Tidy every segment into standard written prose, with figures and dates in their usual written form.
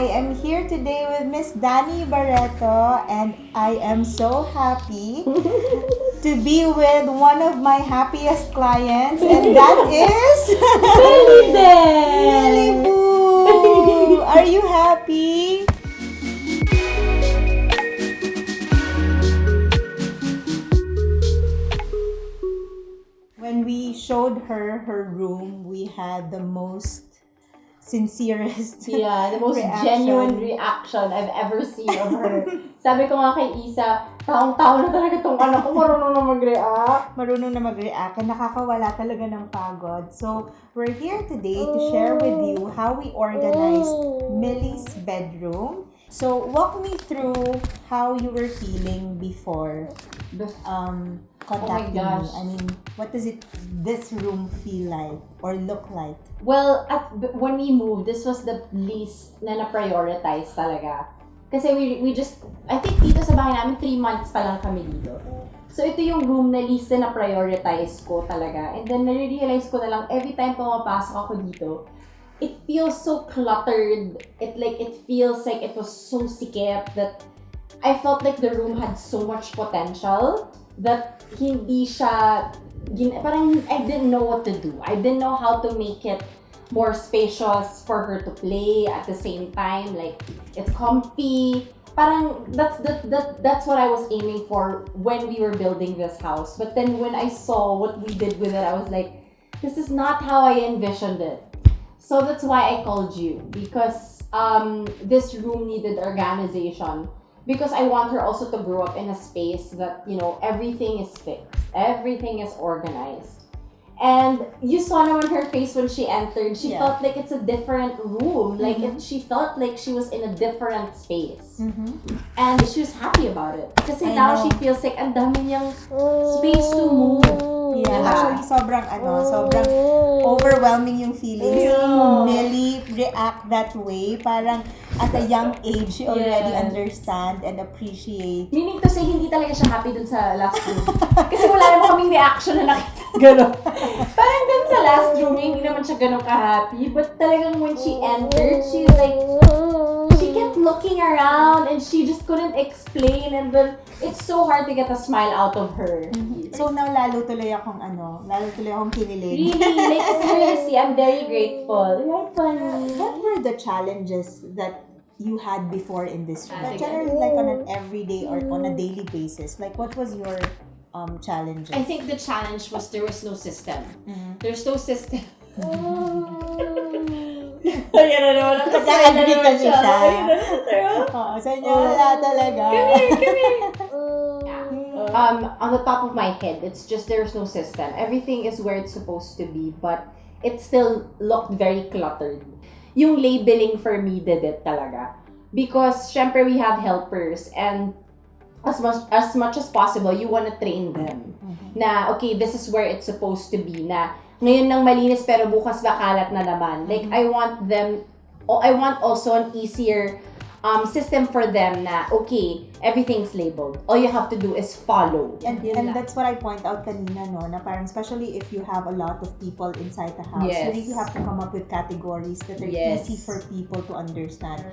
I am here today with Miss Dani Barreto, and I am so happy to be with one of my happiest clients, and that is Millie. Millie Boo. Are you happy? When we showed her room, we had the most sincerest The most genuine reaction I've ever seen of her. Sabi ko nga kay Isa, taong-tao na talaga tong anak ko, marunong na mag-react. Marunong na mag-react, and nakakawala talaga ng pagod. So, we're here today to share with you how we organized Millie's bedroom. So, walk me through how you were feeling before contacting me. I mean, what does this room feel like or look like? Well, when we moved, this was the least na na-prioritize talaga. Kasi we just, I think dito sa bahay namin, 3 months pa lang kami dito. So, ito yung room na least na na-prioritize ko talaga. And then, nare-realize ko na lang, every time pumapasok ako dito, it feels so cluttered. It feels like it was so sikip that I felt like the room had so much potential that hindi siya, parang I didn't know what to do. I didn't know how to make it more spacious for her to play at the same time. Like, it's comfy. Parang that's what I was aiming for when we were building this house. But then when I saw what we did with it, I was like, this is not how I envisioned it. So that's why I called you, because this room needed organization. Because I want her also to grow up in a space that, you know, everything is fixed, everything is organized. And you saw naman her face when she entered. She felt like it's a different room. Like, she felt like she was in a different space. And she was happy about it. Kasi now she feels like ang dami niyang space to move. Yeah, actually, sobrang overwhelming yung feeling. Seeing Millie react that way, parang at a young age, she already understand and appreciate. Meaning to say, hindi talaga siya happy dun sa last room. Kasi wala naman kaming reaction na nakita. Gano'n. Parang dun sa last room, hindi naman siya gano'n ka-happy. But talagang when she entered, she kept looking around and she just couldn't explain. And then, it's so hard to get a smile out of her. So now, lalo tuloy akong kinilig. Really, like seriously, I'm very grateful. Right, funny. What were the challenges that you had before in this room? But generally, like on an everyday or on a daily basis, like what was your challenges? I think the challenge was there was no system. There's no system. Ayan na naman. Nag-agree kasi siya. Oo, sa inyo wala talaga. On the top of my head, it's just there's no system. Everything is where it's supposed to be, but it still looked very cluttered. Yung labeling for me did it talaga. Because, syempre, we have helpers, and as much as possible, you want to train them. Na, okay, this is where it's supposed to be. Na, ngayon nang malinis, pero bukas bakalat na naman. Like, I want also an easier system for them na, okay, everything's labeled. All you have to do is follow. And that's what I point out kanina, no, na parang especially if you have a lot of people inside the house, you really have to come up with categories that are easy for people to understand.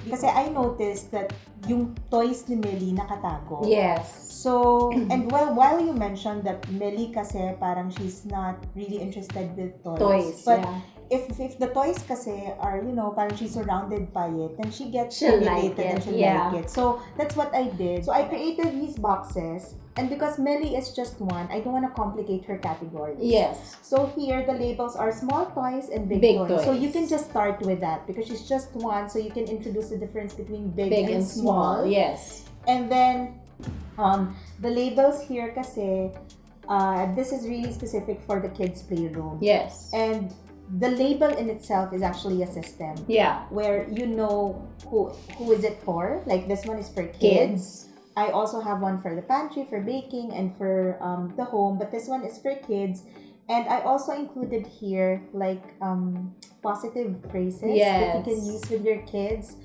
Kasi I noticed that yung toys ni Millie nakatago. Yes. So, and while you mentioned that Millie kasi parang she's not really interested with toys. But if the toys kasi are, you know, parang she's surrounded by it, then she gets stimulated and she'll like it. So, that's what I did. So, I created these boxes, and because Millie is just one, I don't want to complicate her categories. Yes. So, here, the labels are small toys and big toys. So, you can just start with that because she's just one, so you can introduce the difference between big and small. Yes. And then, the labels here kasi, this is really specific for the kids' playroom. Yes. And the label in itself is actually a system. Yeah. Where you know who is it for. Like, this one is for kids. I also have one for the pantry, for baking, and for the home. But this one is for kids. And I also included here, like, positive phrases that you can use with your kids.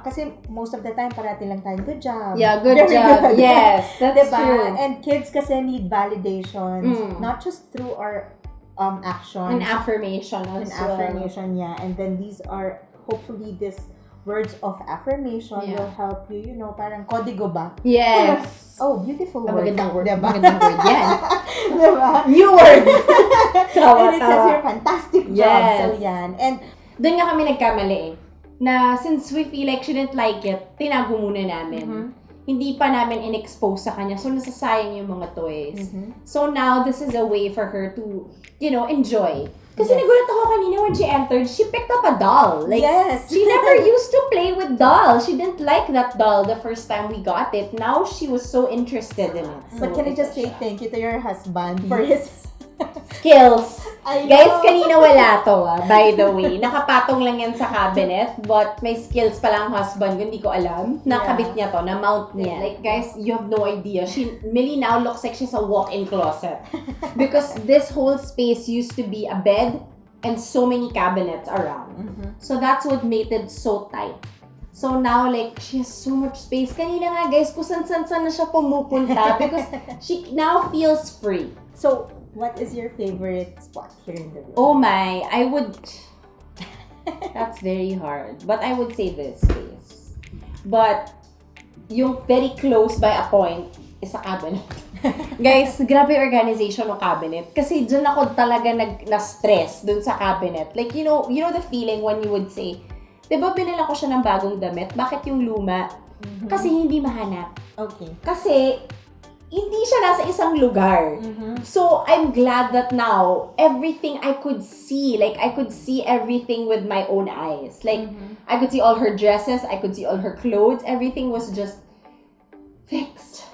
Kasi most of the time, parati lang tayo, good job. Yeah, good job. Yes, that's true. And kids kasi need validations, not just through our actions. An affirmation as well. An affirmation, yeah. And then these are, hopefully this words of affirmation Yeah. will help you, parang kodigo ba? Yes. Oh, beautiful word. Magandang word. Diba? Magandang word yan. Diba? New word. And it says here, fantastic job. Yes. So, yan. And, Doon nga kami nagkamali eh. Na since we feel like she didn't like it, tinago muna namin. Mhm. Hindi pa namin in-expose sa kanya. So, nasasayang yung mga toys. Mhm. So, now, this is a way for her to, enjoy. Kasi Yes. nagulat ako kanina when she entered, she picked up a doll. Like, yes. she never used to play with dolls. She didn't like that doll the first time we got it. Now, she was so interested in it. But can I just say thank you to your husband for his Skills. I Guys, know. kanina wala to by the way. Nakapatong lang yan sa cabinet, but may skills pala ang husband ko, hindi ko alam. Nakabit niya to, na-mount niya. Like, guys, you have no idea. Millie now looks like she's a walk-in closet. Because this whole space used to be a bed and so many cabinets around. Mhm. So that's what made it so tight. So now, like, she has so much space. Kanina nga, guys, kung san na siya pumupunta because she now feels free. So, what is your favorite spot here in the room? Oh my, that's very hard. But I would say this space. But, yung very close by a point is a cabinet. Guys, grabe organization ng cabinet. Kasi dyan ako talaga na-stress dun sa cabinet. Like, you know the feeling when you would say, diba binila ko siya ng bagong damit? Bakit yung luma? Mhm. Kasi hindi mahanap. Okay. Kasi, hindi siya nasa isang lugar. Mhm. So, I'm glad that now, everything I could see, like, I could see everything with my own eyes. Like, Mhm. I could see all her dresses, I could see all her clothes, everything was just fixed.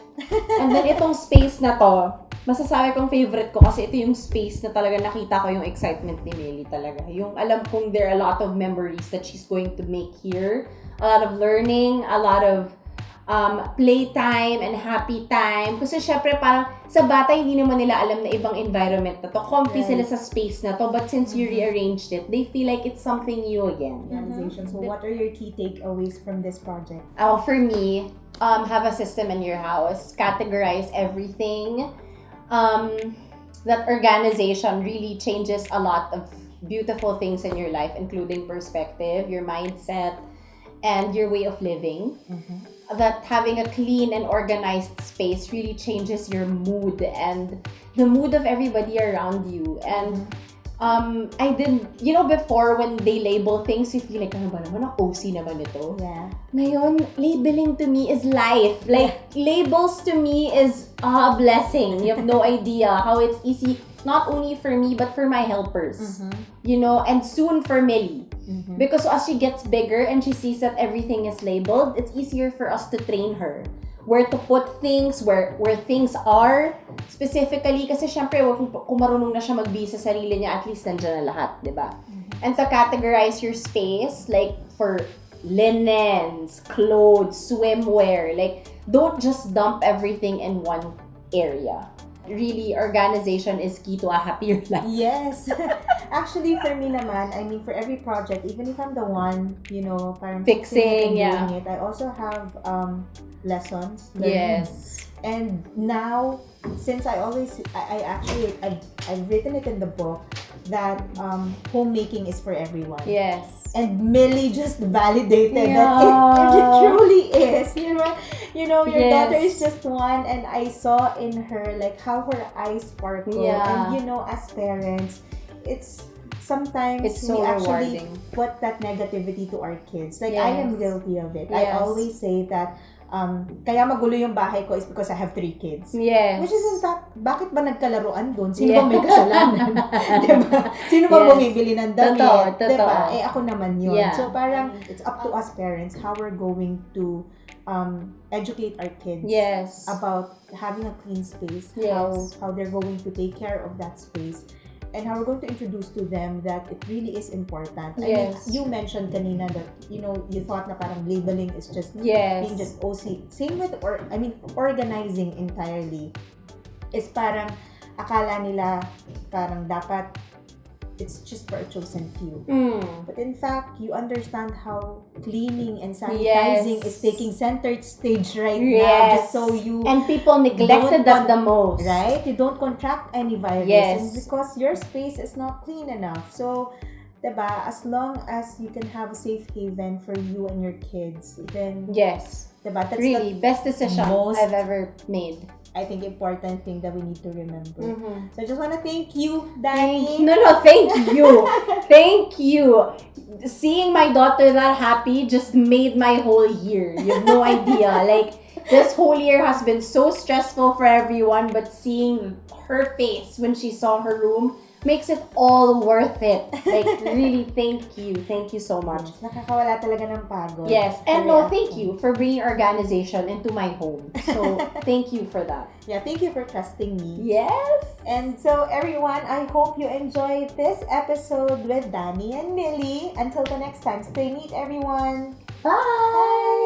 And then, itong space na to, masasabi kong favorite ko kasi ito yung space na talaga nakita ko yung excitement ni Millie talaga. Yung alam kong there are a lot of memories that she's going to make here. A lot of learning, a lot of playtime and happy time. Kasi syempre parang sa bata hindi naman nila alam na ibang environment na to. Comfy Right. sila sa space na to. But since you rearranged it, they feel like it's something new again. Organization. So, what are your key takeaways from this project? For me, have a system in your house. Categorize everything. That organization really changes a lot of beautiful things in your life, including perspective, your mindset, and your way of living. Mhm. That having a clean and organized space really changes your mood and the mood of everybody around you. And I didn't, before when they label things, you feel like, ano ba naman, ang OC naman ito. Yeah. Ngayon, labeling to me is life. Like, labels to me is a blessing. You have no idea how it's easy, not only for me, but for my helpers. And soon for Millie. Mhm. Because as she gets bigger and she sees that everything is labeled, it's easier for us to train her. Where to put things, where things are. Specifically, kasi syempre, kung marunong na siya magbisa sa sarili niya, at least nandiyan na lahat, di ba? And to categorize your space, like for linens, clothes, swimwear, like, don't just dump everything in one area. Really, organization is key to a happier life. Yes. Actually, for me naman, I mean, for every project, even if I'm the one, parang Fixing, it and yeah. doing it, I also have lessons learned. Yes. And now, since I've written it in the book that homemaking is for everyone. Yes. And Millie just validated Yeah. that it truly is. Your Yes. daughter is just one, and I saw in her like how her eyes sparkle. Yeah. And as parents, sometimes It's we so actually rewarding. put that negativity to our kids. Like I am Yes. guilty of it. I Yes. always say that kaya magulo yung bahay ko is because I have 3 kids. Yes. Which is in fact, bakit ba nagkalaruan doon? Sino Yeah. ba may kasalanan? Diba? Sino ba Yes. bumibili ng damit? Totoo. Diba? Ako naman yun. Yeah. So parang, it's up to us parents how we're going to educate our kids Yes. about having a clean space, Yes. how they're going to take care of that space, and how we're going to introduce to them that it really is important. I mean, Yes. you mentioned kanina that, you thought na parang labeling is just Yes. being just OC. Same with, organizing entirely is parang akala nila parang dapat it's just for a chosen few. But in fact, you understand how cleaning and sanitizing Yes. is taking center stage right now, Yes. just so you And people neglected that the most. right? You don't contract any virus. Yes. And because your space is not clean enough. So diba, as long as you can have a safe haven for you and your kids, then, Yes. diba, that's Really, best decision most- I've ever made. I think important thing that we need to remember. Mm-hmm. So I just want to thank you, Dani. No, thank you. Thank you. Seeing my daughter that happy just made my whole year. You have no idea. Like, this whole year has been so stressful for everyone, but seeing her face when she saw her room makes it all worth it. Like, really, thank you. Thank you so much. Yes, nakakawala talaga ng pagod. Yes, and no, Correct. thank you for bringing organization into my home. So, thank you for that. Yeah, thank you for trusting me. Yes! And so, everyone, I hope you enjoyed this episode with Dani and Millie. Until the next time, stay neat, everyone. Bye!